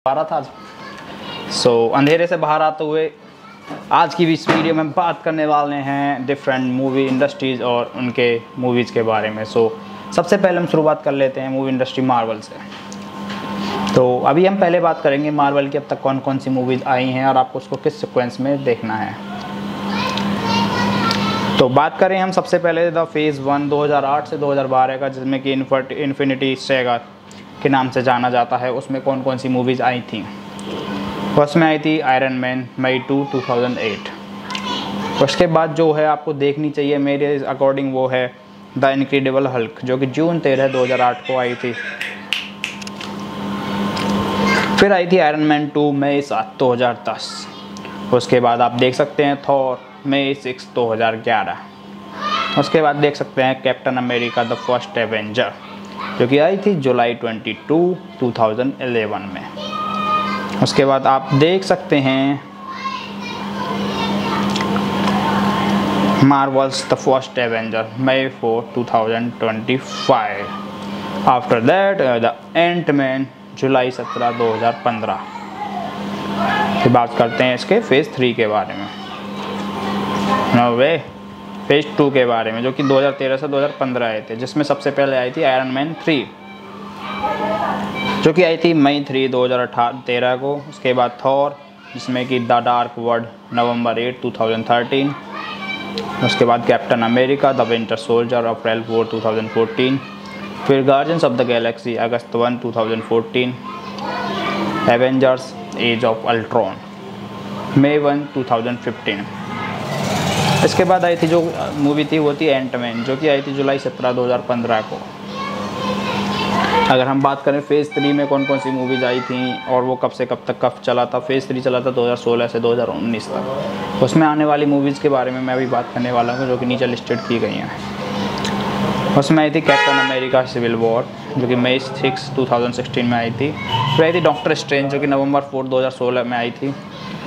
बारह था आज। अंधेरे से बाहर आते हुए आज की इस वीडियो में बात करने वाले हैं डिफरेंट मूवी इंडस्ट्रीज़ और उनके मूवीज़ के बारे में। सबसे पहले हम शुरुआत कर लेते हैं मूवी इंडस्ट्री मार्वल से। तो अभी हम पहले बात करेंगे मार्वल की अब तक कौन कौन सी मूवीज़ आई हैं और आपको उसको किस सीक्वेंस में देखना है। तो बात करें हम सबसे पहले द फेज़ 1 2008 से 2012 का, जिसमें कि इन्फिनिटी सैगा के नाम से जाना जाता है। उसमें कौन कौन सी मूवीज़ आई थी? फर्स्ट में आई थी आयरन मैन मई 2 2008। उसके बाद जो है आपको देखनी चाहिए मेरे अकॉर्डिंग वो है द इनक्रेडिबल हल्क, जो कि जून 13 2008 को आई थी। फिर आई थी आयरन मैन 2 मई 7 2010। उसके बाद आप देख सकते हैं थॉर मई 6 2011। उसके बाद देख सकते हैं captain America the First Avenger, जो कि आई थी जुलाई 22 2011 में। उसके बाद आप देख सकते हैं मार्वल्स द फर्स्ट एवेंजर मई 4 2025। After that the Ant Man जुलाई 17 2015। फिर बात करते हैं इसके फेज़ 3 के बारे में, फेज़ 2 के बारे में, जो कि 2013 से 2015 आए थे। जिसमें सबसे पहले आई थी आयरन मैन 3, जो कि आई थी मई 3 2013 को। उसके बाद थॉर, जिसमें कि द डार्क वर्ल्ड नवंबर 8 2013। उसके बाद Captain America the Winter Soldier अप्रैल 4 2014। फिर गार्डियंस ऑफ द गैलेक्सी अगस्त 1 2014। एवेंजर्स एज ऑफ अल्ट्रॉन मई 1 2015। इसके बाद आई थी जो मूवी थी वो थी एंट मैन, जो कि आई थी जुलाई 17 2015 को। अगर हम बात करें फेज़ 3 में कौन कौन सी मूवीज़ आई थी और वो कब से कब तक कब चला था, फेज़ 3 चला था 2016 से 2019 तक। उसमें आने वाली मूवीज़ के बारे में मैं अभी बात करने वाला हूँ, जो कि नीचे लिस्टेड की गई हैं। उसमें आई थी कैप्टन अमेरिका सिविल वॉर, जो कि मई 6 2016 में आई थी। फिर आई थी डॉक्टर स्ट्रेंज, जो कि नवंबर 4 2016 में आई थी।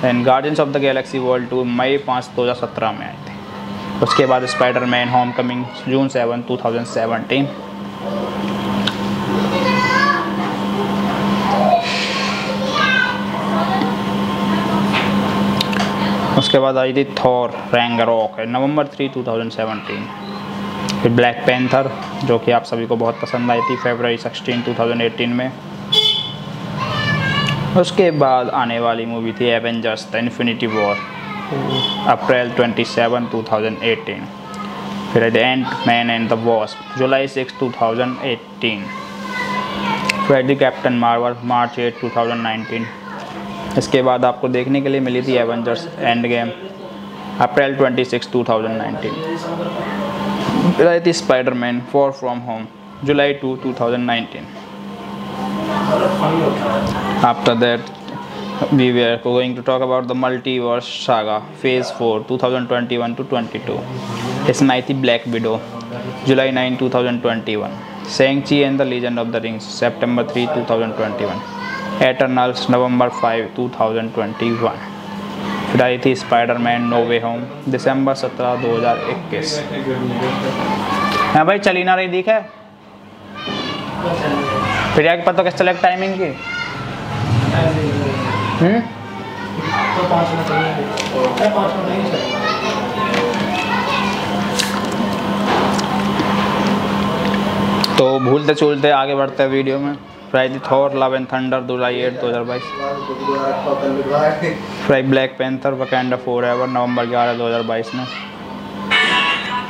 And guardians of the Galaxy world 2 मई 5 2017 में आई थी। उसके बाद स्पाइडर मैन होम कमिंग जून 7 2017। उसके बाद आई थी थॉर रैग्नारोक नवंबर 3 2017। फिर ब्लैक पैंथर, जो कि आप सभी को बहुत पसंद आई थी, फरवरी 16 2018 में। उसके बाद आने वाली मूवी थी एवेंजर्स द इन्फिनिटी वॉर अप्रैल 27 2018। फिर the Ant Man and the Wasp जुलाई 6 2018। फिर द कैप्टन मार्वल मार्च 8 2019। इसके बाद आपको देखने के लिए मिली थी एवेंजर्स एंड गेम अप्रैल 26 2019। फिर आई थी spider man for from home July 2 2019। After that, we were going to talk about the multiverse saga phase 4 2021 to 22. इसमें आई थी black window July 9 2021। Shang-Chi and the Legend of the Rings September 3 2021। Eternals नवंबर 5 2021। फिर आई थी spider man no वे home दिसंबर 17 2021। हाँ भाई, चली ना रही दिख है फिर क्या पता कैसे चलेगा टाइमिंग की। तो भूलते चूलते आगे बढ़ते हैं वीडियो में। फिर थॉर लव एंड थंडर जुलाई 8 2022। फिर ब्लैक पैंथर वकैंडा फॉरएवर नवंबर 11 2022 में।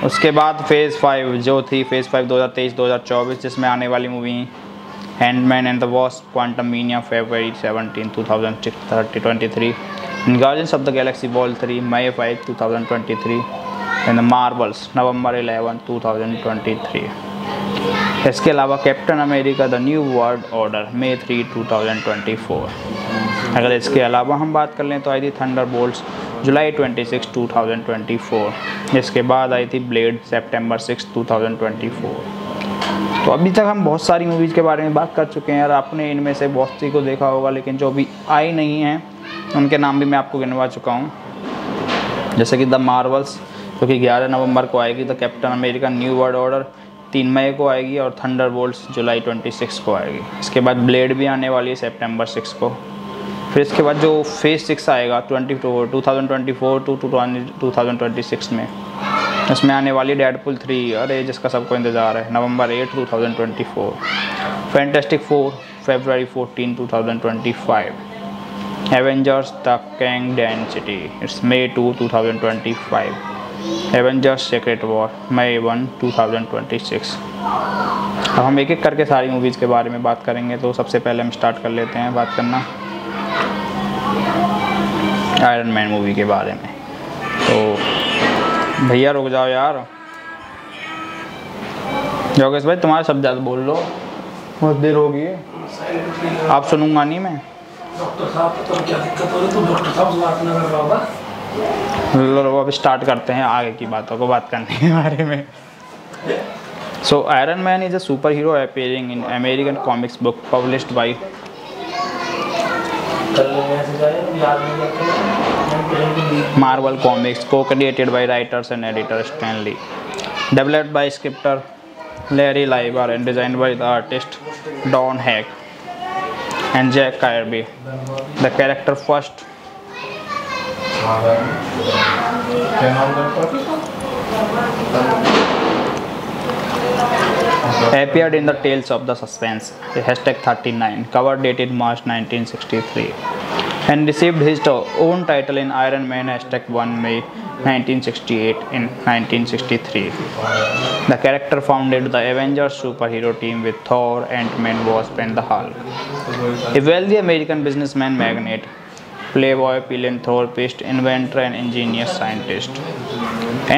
उसके बाद फेज़ 5 जो थी फेज़ 5 2023-2024, जिसमें आने वाली movie Ant Man and the Wasp Quantumania फरवरी 17 2023। Guardians of the Galaxy Vol 3 मई 5 2023। एंड द मार्वल्स नवंबर 11 2023। इसके अलावा Captain America the New World Order मई 3 2024। अगर इसके अलावा हम बात कर लें तो आई थी थंडरबोल्ट्स जुलाई 26 2024। इसके बाद आई थी ब्लेड सितंबर 6 2024। तो अभी तक हम बहुत सारी मूवीज़ के बारे में बात कर चुके हैं और आपने इनमें से बहुत सी को देखा होगा, लेकिन जो अभी आई नहीं हैं उनके नाम भी मैं आपको गिनवा चुका हूँ। जैसे कि द मार्वल्स, जो कि 11 नवंबर को आएगी। The captain America new World order 3 मई को आएगी और थंडरबोल्ट्स जुलाई 26 को आएगी। इसके बाद ब्लेड भी आने वाली है सितंबर 6 को। फिर इसके बाद जो फेज 6 आएगा 2024 टू 2026 में, इसमें आने वाली डेडपुल 3, अरे जिसका सबको इंतज़ार है, नवंबर 8 2024। Fantastic 4 February 14 2025। Avengers the Kang density, it's May 2 2025। Avengers secret war May 1 2026। अब हम एक एक करके सारी मूवीज़ के बारे में बात करेंगे। तो सबसे पहले हम स्टार्ट कर लेते हैं बात करना आयरन मैन मूवी के बारे में। तो भैया रुक जाओ यार, योगेश भाई तुम्हारे सब ज़्यादा बोल लो, बहुत देर होगी, आप सुनूंगा नहीं मैं। डॉक्टर साहब तो क्या दिक्कत हो रही है, तो डॉक्टर साहब से बात ना कर रहा होगा। लो अब स्टार्ट करते हैं आगे की बातों को बात करने के बारे में। So iron man is a super hero appearing in American comics book published by Marvel Comics, co-created by writers and editor Stan Lee, developed by scripter Larry Lieber and designed by the artist Don Heck and Jack Kirby. The character first appeared in the Tales of the Suspense #39 cover dated March 1963 and received his own title in Iron Man #1 May 1968 in 1963. The character founded the Avengers superhero team with Thor, Ant-Man, Wasp and the Hulk. A wealthy American businessman magnate, playboy, philanthropist, inventor and ingenious scientist.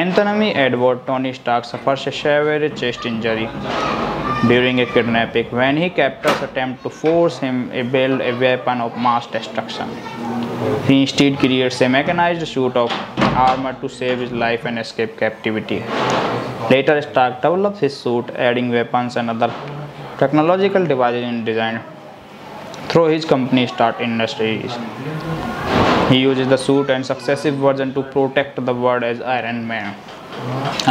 Anthony Edward Tony Stark suffers a severe chest injury during a kidnapping when his captors attempt to force him to build a weapon of mass destruction. He instead creates a mechanized suit of armor to save his life and escape captivity. Later, Stark develops his suit, adding weapons and other technological devices in design through his company Stark Industries. He uses the suit and successive versions to protect the world as Iron Man.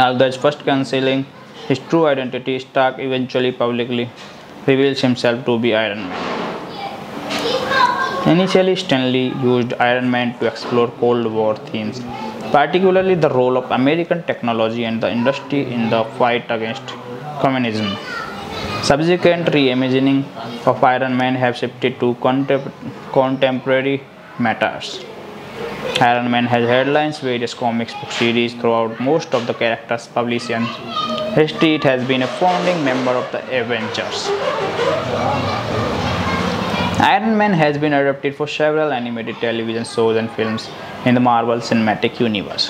Although first concealing his true identity, Stark eventually publicly reveals himself to be Iron Man. Initially, Stan Lee used Iron Man to explore Cold War themes, particularly the role of American technology and the industry in the fight against communism. Subsequent reimagining of Iron Man have shifted to contemporary matters. Iron Man has headlines various comics book series throughout most of the characters' publication history. It has been a founding member of the Avengers. Iron Man has been adapted for several animated television shows and films in the Marvel Cinematic Universe.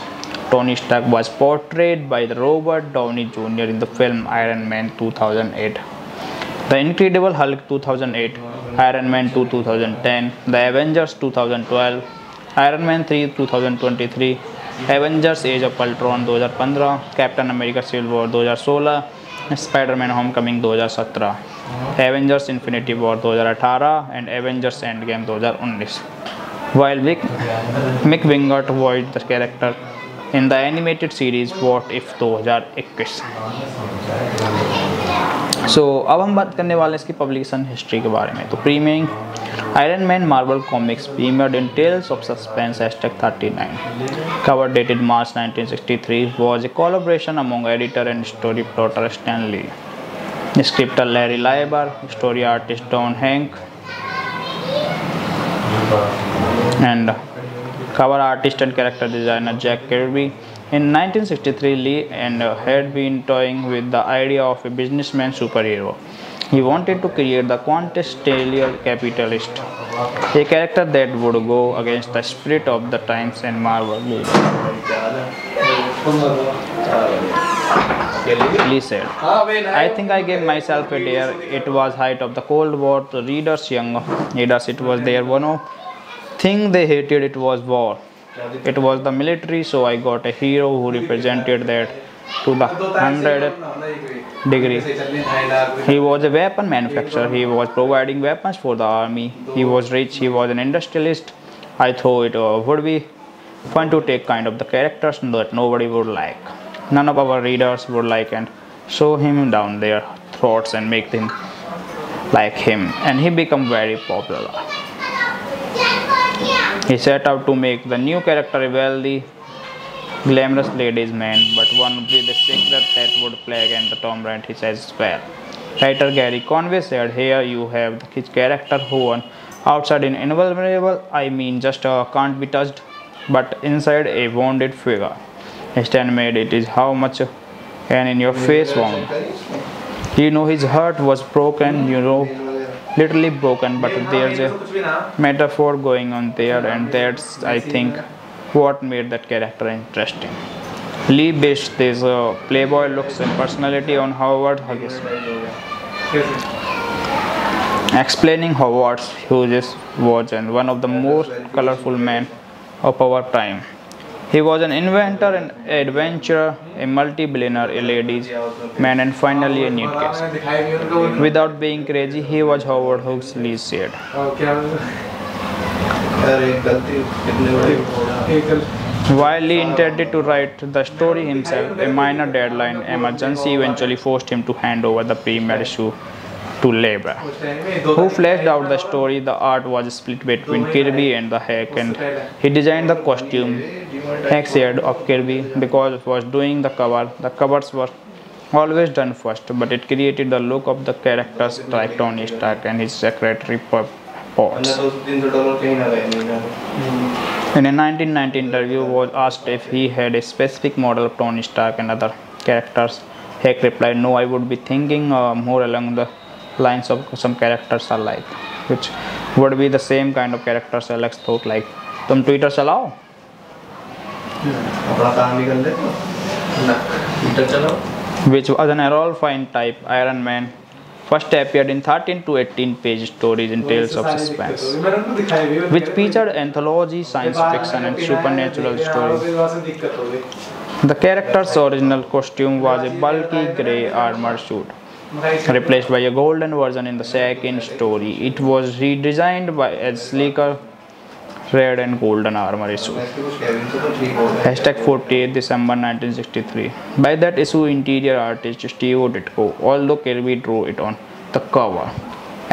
Tony Stark was portrayed by Robert Downey Jr. in the film Iron Man 2008, The Incredible Hulk 2008, Iron Man 2 2010, The Avengers 2012, Iron Man 3 2023, Avengers Age of Ultron 2015, Captain America Civil War 2016, Spider-Man Homecoming 2017, Avengers Infinity War 2018 and Avengers Endgame 2019. While Mick Wingert voiced the character in the animated series What If 2021. अब हम बात करने वाले हैं इसकी publication history के बारे में। तो premiering Iron Man Marvel Comics premiered in Tales of Suspense #39 cover dated March 1963 was a collaboration among editor and story plotter Stan Lee, scripter Larry Lieber, story artist Don Hank and cover artist and character designer Jack Kirby. In 1963, Lee had been toying with the idea of a businessman superhero. He wanted to create the quintessential capitalist, a character that would go against the spirit of the times and Marvel. Lee said, "I think I gave myself a dare. It was height of the Cold War. The young readers, it was their one thing they hated. It was war. It was the military, so I got a hero who represented that to the 100th degree. He was a weapon manufacturer. He was providing weapons for the army. He was rich. He was an industrialist. I thought it would be fun to take kind of the characters that nobody would like. None of our readers would like and show him down their throats and make them like him. And he became very popular." He set out to make the new character a wealthy, glamorous ladies' man, but one with a secret that would plague and the Tom Brand his as well. Writer Gary Conway said, "Here you have his character who on outside is invulnerable, I mean just can't be touched, but inside a wounded figure. Stan made it is how much an in your face wound. You know his heart was broken, you know, literally broken, but there's a metaphor going on there, and that's I think what made that character interesting." Lee based this playboy looks and personality on Howard Hughes, explaining Howard Hughes was one of the most colorful men of our time. He was an inventor, an adventurer, a multi-billionaire, a ladies' man, and finally a nutcase. Without being crazy, he was Howard Hughes, Lee said. While Lee intended to write the story himself, a minor deadline emergency eventually forced him to hand over the premiere issue to Labor, who fleshed out the story. The art was split between Kirby and the Hack, and he designed the costume. Hack said of Kirby, because it was doing the cover, the covers were always done first, but it created the look of the characters like Tony Stark and his secretary Potts. In a 1990 interview, was asked if he had a specific model of Tony Stark and other characters. Hack replied, "No, I would be thinking more along the lines of some characters are like," which would be the same kind of characters Alex thought like. "तुम Twitter चलाओ?" Which was an Rolfine type Iron Man. First appeared in 13 to 18 page stories in Tales of Suspense, which featured anthology, science fiction, and supernatural stories. The character's original costume was a bulky grey armor suit, replaced by a golden version in the second story. It was redesigned as sleeker red and golden armor issue. Hashtag 48 December 1963. By that issue, interior artist Steve Ditko, although Kirby drew it on the cover.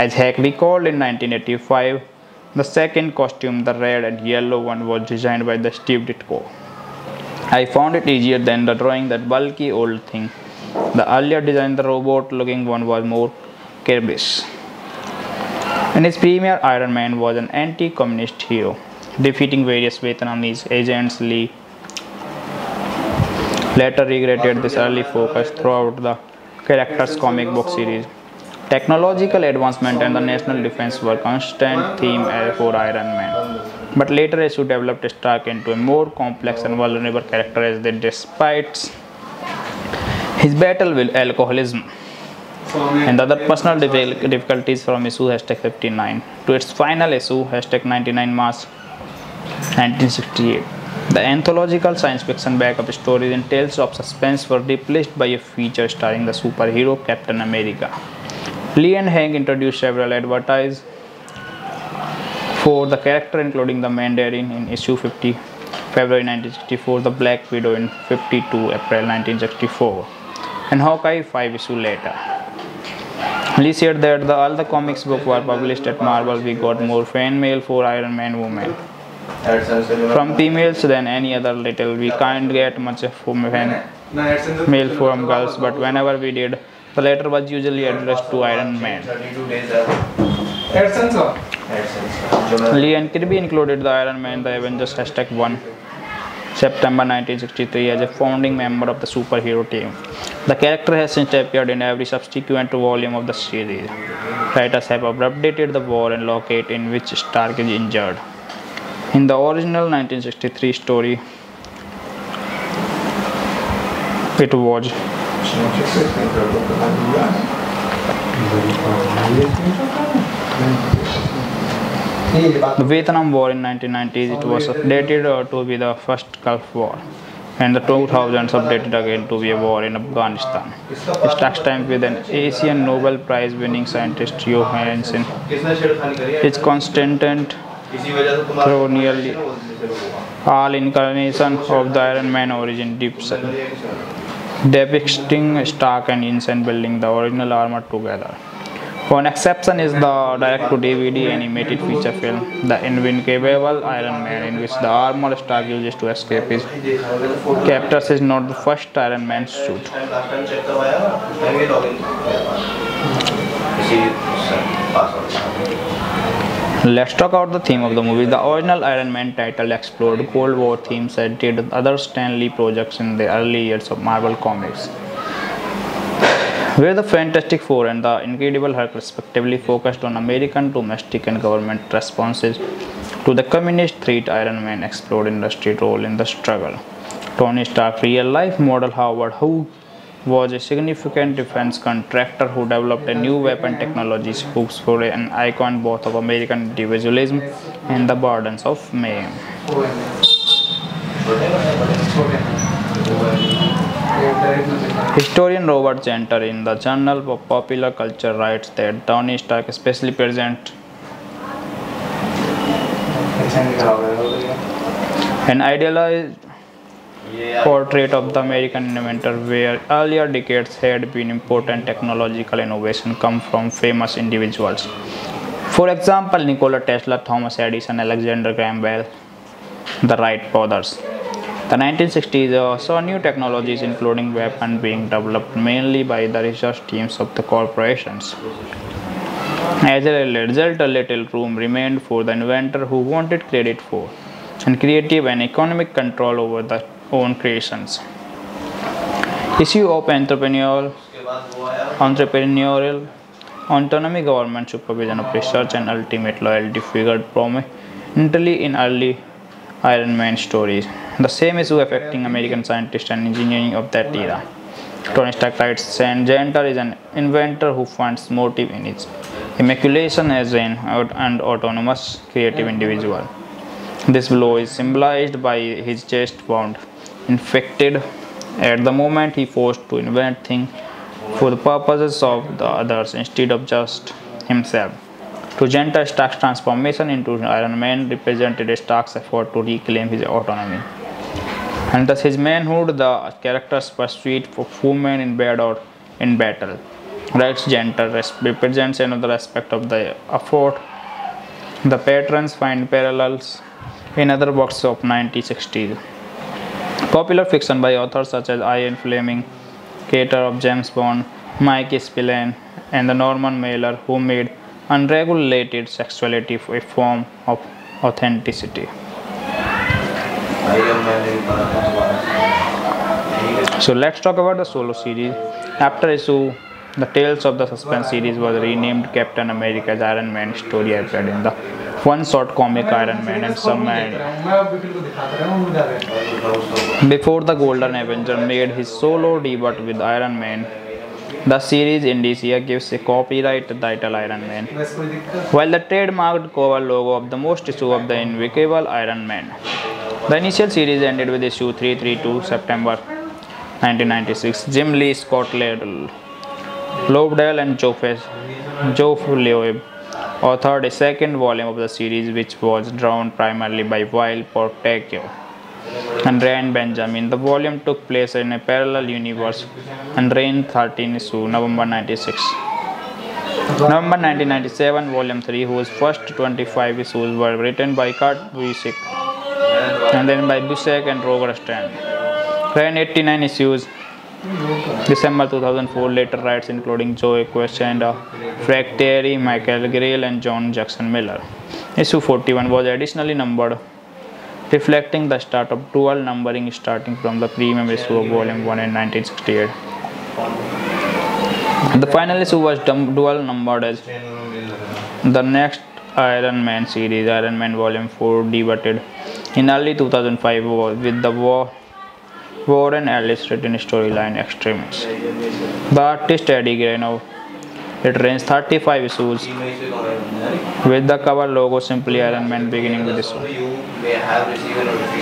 As Hack recalled in 1985, the second costume, the red and yellow one, was designed by the Steve Ditko. "I found it easier than the drawing that bulky old thing. The earlier design, the robot-looking one, was more Kirby's." In his premiere, Iron Man was an anti-communist hero, defeating various Vietnamese agents. Lee later regretted this early focus throughout the character's comic book series. Technological advancement and the national defense were constant theme for Iron Man. But later issue developed Stark into a more complex and vulnerable character as they despite his battle with alcoholism and other personal difficulties from issue hashtag 59 to its final issue hashtag 99 March 1968. The anthological science fiction backup stories and Tales of Suspense were replaced by a feature starring the superhero Captain America. Lee and Hank introduced several advertisements for the character, including the Mandarin in issue 50 February 1964, the Black Widow in 52 April 1964, and Hawkeye 5 issues later. Lee said that all the comics books were published at Marvel. "We got more fan mail for Iron Man women from females than any other little. We can't get much fan mail from girls, but whenever we did, the letter was usually addressed to Iron Man." Lee and Kirby included the Iron Man, the Avengers hashtag 1 September 1963 as a founding member of the superhero team. The character has since appeared in every subsequent volume of the series. Writers have updated the war and locate in which Stark is injured. In the original 1963 story, it was the Vietnam War in 1990s. It was updated to be the first Gulf War, and the 2000s updated again to be a war in Afghanistan. Stark's time with an Asian Nobel Prize winning scientist Johansen is constant through nearly all incarnations of the Iron Man origin depicting Stark and Yinsen building the original armor together. One exception is the direct-to-DVD animated feature film, The Invincible Iron Man, in which the armor Stark uses to escape his captors is not the first Iron Man suit. Let's talk about the theme of the movie. The original Iron Man title explored Cold War themes as did other Stan Lee projects in the early years of Marvel Comics, where the Fantastic Four and the Incredible Hulk respectively focused on American domestic and government responses to the communist threat. Iron Man explored industry's role in the struggle. Tony Stark, real-life model Howard, who was a significant defense contractor who developed a new weapon technology, spooks for an icon both of American individualism and the burdens of mayhem. Historian Robert Genter in the Journal of Popular Culture writes that Tony Stark especially presents an idealized portrait of the American inventor, where earlier decades had been important technological innovation come from famous individuals. For example, Nikola Tesla, Thomas Edison, Alexander Graham Bell, the Wright brothers. The 1960s saw new technologies including weapons being developed mainly by the research teams of the corporations. As a result, a little room remained for the inventor who wanted credit for and creative and economic control over the own creations. Issue of entrepreneurial autonomy, government supervision of research, and ultimate loyalty figured prominently in early Iron Man stories. The same issue affecting American scientists and engineering of that era. Tony Stark writes, Genter is an inventor who finds motive in his immaculation as an autonomous, creative individual. This blow is symbolized by his chest wound, inflicted at the moment he forced to invent things for the purposes of the others instead of just himself. To Genter, Stark's transformation into Iron Man represented Stark's effort to reclaim his autonomy, and thus his manhood. The character's pursuit for women in bed or in battle, writes Genter, represents another aspect of the effort. The patrons find parallels in other works of 1960s. Popular fiction by authors such as Ian Fleming, creator of James Bond, Mike Spillane, and the Norman Mailer, who made unregulated sexuality a form of authenticity. So let's talk about the solo series. After issue, the Tales of the Suspense series was renamed Captain America's Iron Man story appeared in the one-shot comic Iron Man and some man. Before the Golden Avenger made his solo debut with Iron Man, the series Indicia gives a copyright title Iron Man, while the trademarked cover logo of the most issue of the Invincible Iron Man. The initial series ended with issue 332 September 1996. Jim Lee, Scott Lobdell, and Geoff Loeb authored a second volume of the series, which was drawn primarily by Will Portacio and Ryan Benjamin. The volume took place in a parallel universe and ran 13 issues, November 96. November 1997, Volume 3, whose first 25 issues were written by Kurt Busiek and then by Busiek and Roger Stern, ran 89 issues. December 2004, later writes including Joe Quesada, Frank Terry, Michael Grayle, and John Jackson Miller. Issue 41 was additionally numbered, reflecting the start of dual numbering starting from the premium issue of Volume 1 in 1968. The final issue was dual numbered as the next Iron Man series. Iron Man Volume 4 debuted in early 2005 with the Warren Ellis written storyline Extremis. The artist Eddie Greno. It runs 35 issues with the cover logo simply Iron Man beginning with issue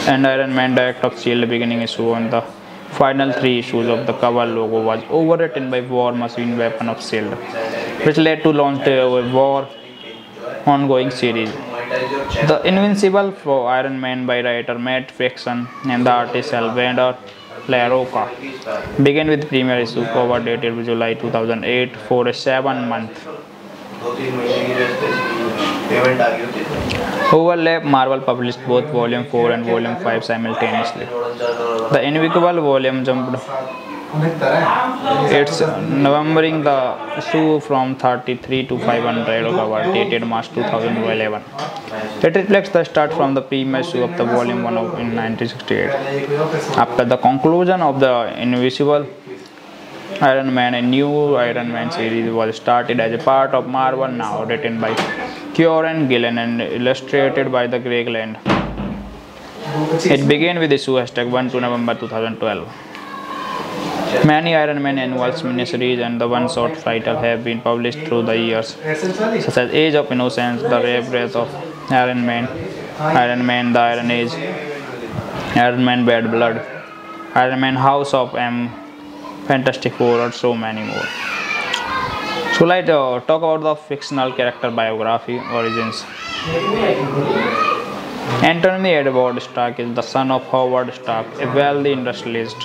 and Iron Man Direct of Shield beginning issue. On the final 3 issues of the cover logo was overwritten by War Machine Weapon of Shield, which led to launch a War ongoing series. The Invincible for Iron Man by writer Matt Fraction and the artist Salvador LaRocca began with premiere issue cover dated July 2008 for a 7-month 2-3 महीने की जो payment आ गई होती है। Overlap, Marvel published both Volume 4 and Volume 5 simultaneously. The Invincible volume jumped its numbering the issue from 33 to 500 cover dated March 2011. It reflects the start from the previous issue of the Volume 1 in 1968. After the conclusion of the Invincible Iron Man, a new Iron Man series was started as a part of Marvel Now, written by Kieran Gillen and illustrated by the Greg Land. It began with issue #1 to November 2012. Many Iron Man annuals, miniseries, and the one-shot title have been published through the years, such as Age of Innocence, The Rebirth of Iron Man, Iron Man: The Iron Age, Iron Man: Bad Blood, Iron Man: House of M, Fantastic Four, or so many more. So let's talk about the fictional character biography origins. Anthony Edward Stark is the son of Howard Stark, a wealthy industrialist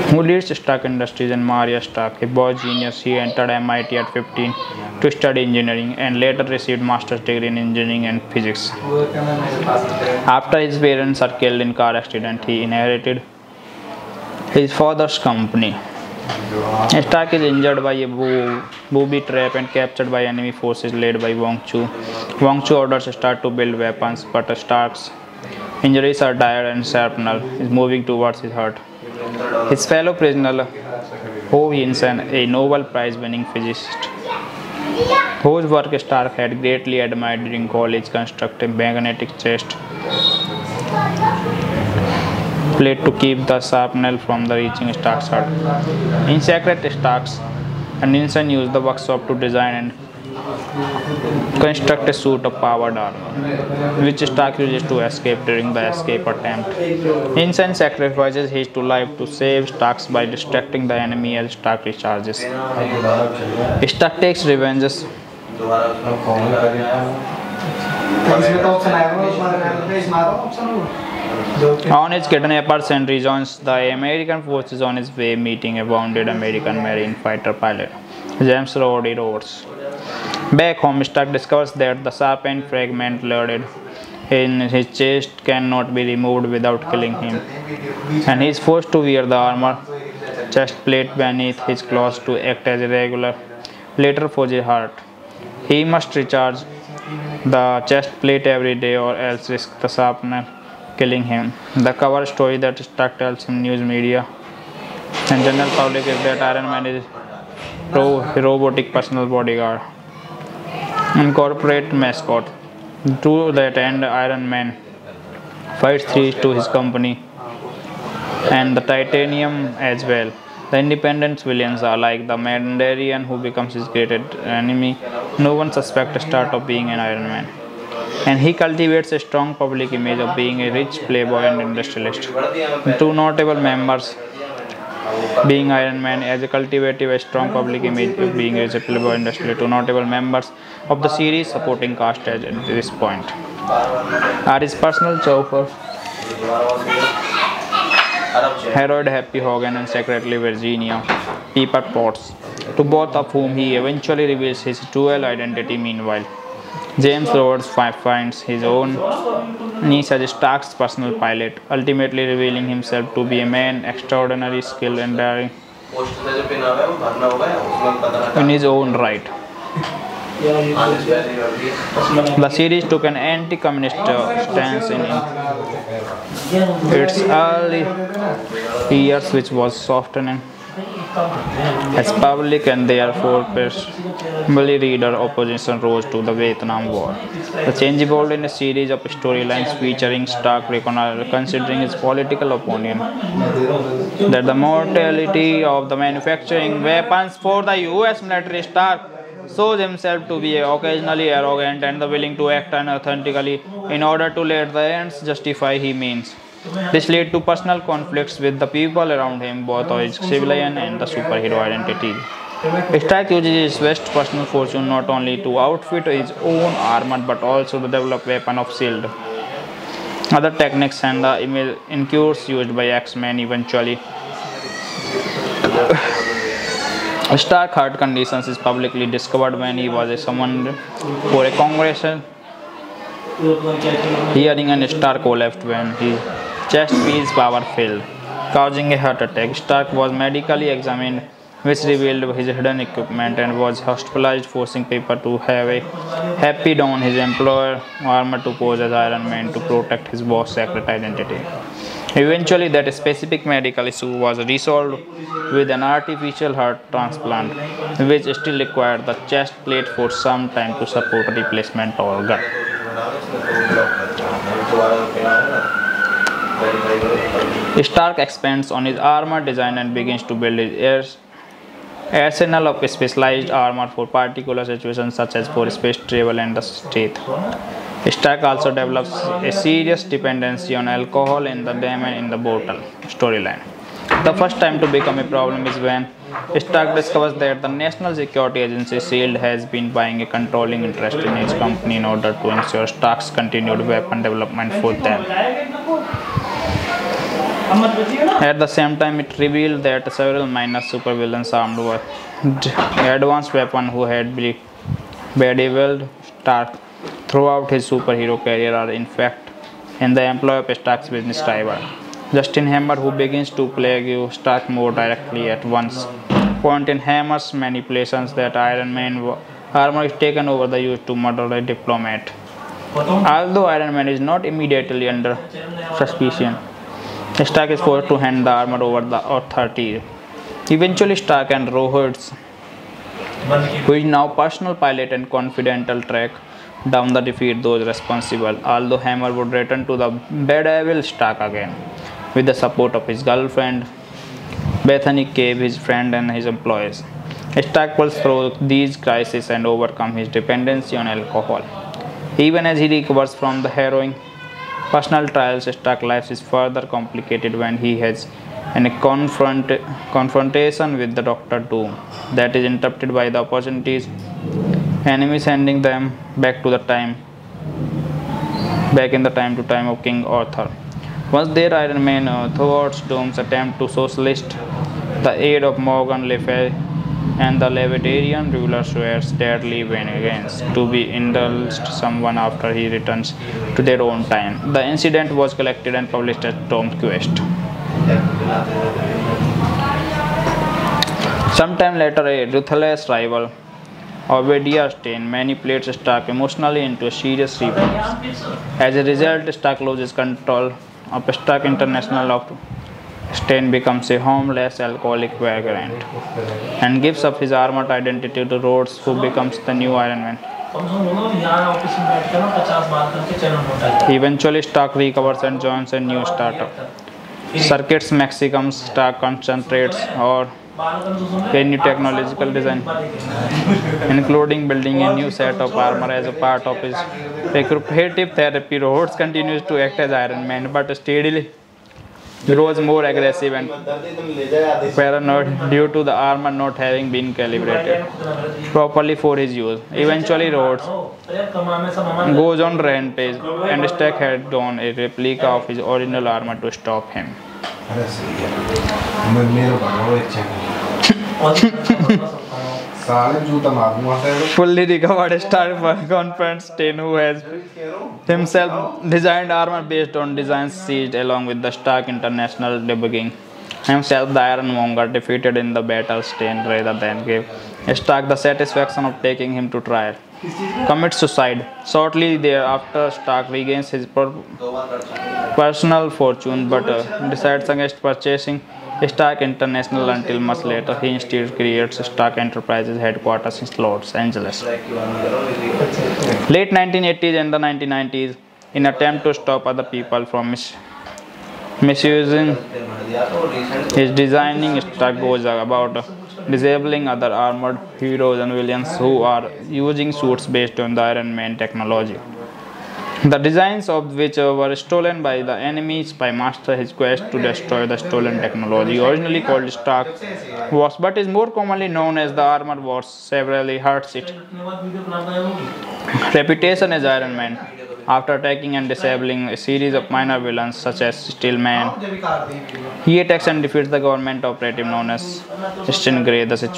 who leads Stark Industries, and Maria Stark, a boy genius. He entered MIT at 15 to study engineering and later received master's degree in engineering and physics. After his parents are killed in car accident, he inherited his father's company. Stark is injured by a booby trap and captured by enemy forces led by Wong Chu. Wong Chu orders Stark to build weapons, but Stark's injuries are dire and Shrapnel is moving towards his heart. His fellow prisoner, Ho Yinsen, a Nobel Prize-winning physicist, whose work Stark had greatly admired during college, constructs a magnetic chest plate to keep the shrapnel from reaching Stark's heart. In secret, Starks and Yinsen use the workshop to design and construct a suit of powered armor, which Stark uses to escape during the escape attempt. Yinsen sacrifices his life to save Stark by distracting the enemy as Stark recharges. Stark takes revenge on his kidnappers and rejoins the American forces on his way, meeting a wounded American Marine fighter pilot, James Roddy Rhodes. Back home, Stark discovers that the sharpened fragment loaded in his chest cannot be removed without killing him, and he is forced to wear the armor chest plate beneath his clothes to act as a regular later for his heart. He must recharge the chest plate every day or else risk the sharpener killing him. The cover story that Stark tells in news media and general public is that Iron Man is a robotic personal bodyguard and corporate mascot. To that end, Iron Man fights threats to his company and the Titanium as well. The independent villains are like the Mandarin who becomes his greatest enemy. No one suspects Stark of being an Iron Man, and he cultivates a strong public image of being a rich playboy and industrialist. Two notable members being Iron Man as a cultivative a strong public image of being a rich playboy industrialist. Two notable members of the series supporting cast at this point are his personal chauffeur Harold Happy Hogan and secretary Virginia Pepper Potts, to both of whom he eventually reveals his dual identity. Meanwhile, James Rhodes finds his own niche as Stark's personal pilot, ultimately revealing himself to be a man extraordinary skill and daring in his own right. The series took an anti-communist stance in its early years, which was softening as public and therefore presumably reader opposition rose to the Vietnam War. The change evolved in a series of storylines featuring Stark considering his political opinion that the mortality of the manufacturing weapons for the US military. Stark shows himself to be occasionally arrogant and willing to act unauthentically in order to let the ends justify his means. This led to personal conflicts with the people around him, both of his civilian and the superhero identity. Stark uses his vast personal fortune not only to outfit his own armor but also to develop weapons of shield other techniques and the incurs used by X-Men eventually. Stark heart conditions is publicly discovered when he was summoned for a congressional hearing, and Stark collapsed when his chest piece power failed, causing a heart attack. Stark was medically examined, which revealed his hidden equipment, and was hospitalized, forcing people to have a happy don his employer armor to pose as Iron Man to protect his boss' secret identity. Eventually, that specific medical issue was resolved with an artificial heart transplant, which still required the chest plate for some time to support a replacement organ. Stark expands on his armor design and begins to build his arsenal of specialized armor for particular situations such as for space travel and the stealth. Stark also develops a serious dependency on alcohol in the Diamond in the Bottle storyline. The first time to become a problem is when Stark discovers that the National Security Agency SHIELD has been buying a controlling interest in his company in order to ensure Stark's continued weapon development for them. At the same time, it revealed that several minor supervillains armed with advanced weapons who had bedeviled Stark throughout his superhero career are in fact in the employ of Stark's business rival, Justin Hammer, who begins to plague Stark more directly at one point in Hammer's manipulations that Iron Man armor is taken over the use to murder a diplomat. Although Iron Man is not immediately under suspicion, Stark is forced to hand the armor over the authorities. Eventually, Stark and Roberts, who is now personal pilot and confidential, track down the defeat those responsible, although Hammer would return to the bedevil Stark again, with the support of his girlfriend, Bethany Cave, his friend and his employees. Stark will through these crises and overcome his dependency on alcohol. Even as he recovers from the harrowing personal trials, Stark's life is further complicated when he has a confrontation with the Doctor Doom that is interrupted by the opportunities enemies, sending them back in the time of King Arthur. Once there, Iron Man thwarts Doom's attempt to socialist the aid of Morgan Le Fay, and the Leviterian ruler swears deadly vengeance to be indulged someone after he returns to their own time. The incident was collected and published as Tom's Quest. Sometime later, a ruthless rival, Obadiah Stane, manipulates Stark emotionally into a serious revolt. As a result, Stark loses control of Stark International. Stane becomes a homeless alcoholic vagrant and gives up his armored identity to Rhodes, who becomes the new Iron Man. Eventually, Stark recovers and joins a new startup, Circuits Maximum. Stark concentrates on a new technological design, including building a new set of armor as a part of his recuperative therapy. Rhodes continues to act as Iron Man, but steadily grows more aggressive and paranoid due to the armor not having been calibrated properly for his use. Eventually, Rhodes goes on rampage, and Stark had done a replica of his original armor to stop him. Fully recovered, Stark confronts Stane, who has himself designed armor based on designs seized along with the Stark International debugging. Himself, the Ironmonger, defeated in the battle, Stane, rather than give Stark the satisfaction of taking him to trial, commits suicide. Shortly thereafter, Stark regains his personal fortune, but decides against purchasing Stark International until much later. He instead creates Stark Enterprises headquarters in Los Angeles. Late 1980s and the 1990s, in attempt to stop other people from misusing his designing, Stark goes about disabling other armored heroes and villains who are using suits based on the Iron Man technology. the designs of which were stolen by the enemies by Master his quest to destroy the stolen technology. Originally called Stark Wars, but is more commonly known as the Armor Wars, severely hurts its reputation as Iron Man. After attacking and disabling a series of minor villains such as Steelman, he attacks and defeats the government operative known as Stingray. The situation